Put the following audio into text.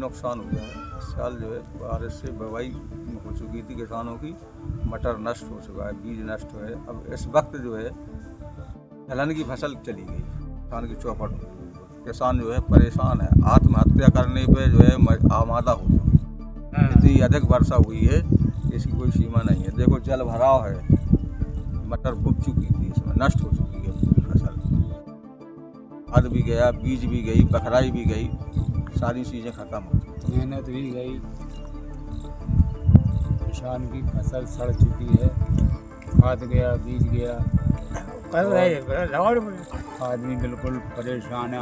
नुकसान हुआ है। इस साल जो है बारिश से बुवाई हो चुकी थी किसानों की, मटर नष्ट हो चुका है, बीज नष्ट है। अब इस वक्त जो है दलहन की फसल चली गई, किसान की चौपट हो गई। किसान जो है परेशान है, आत्महत्या करने पे जो है आमादा हो चुका है। इतनी अधिक वर्षा हुई है इसकी कोई सीमा नहीं है। देखो जल भराव है, मटर डूब चुकी थी, इसमें नष्ट हो चुकी है पूरी फसल। खाद भी गया, बीज भी गई, बखराई भी गई, सारी चीज़ें खत्म हो चुकी। मेहनत भी गई, किसान की फसल सड़ चुकी है, खाद गया, बीज गया, आदमी बिल्कुल परेशान है।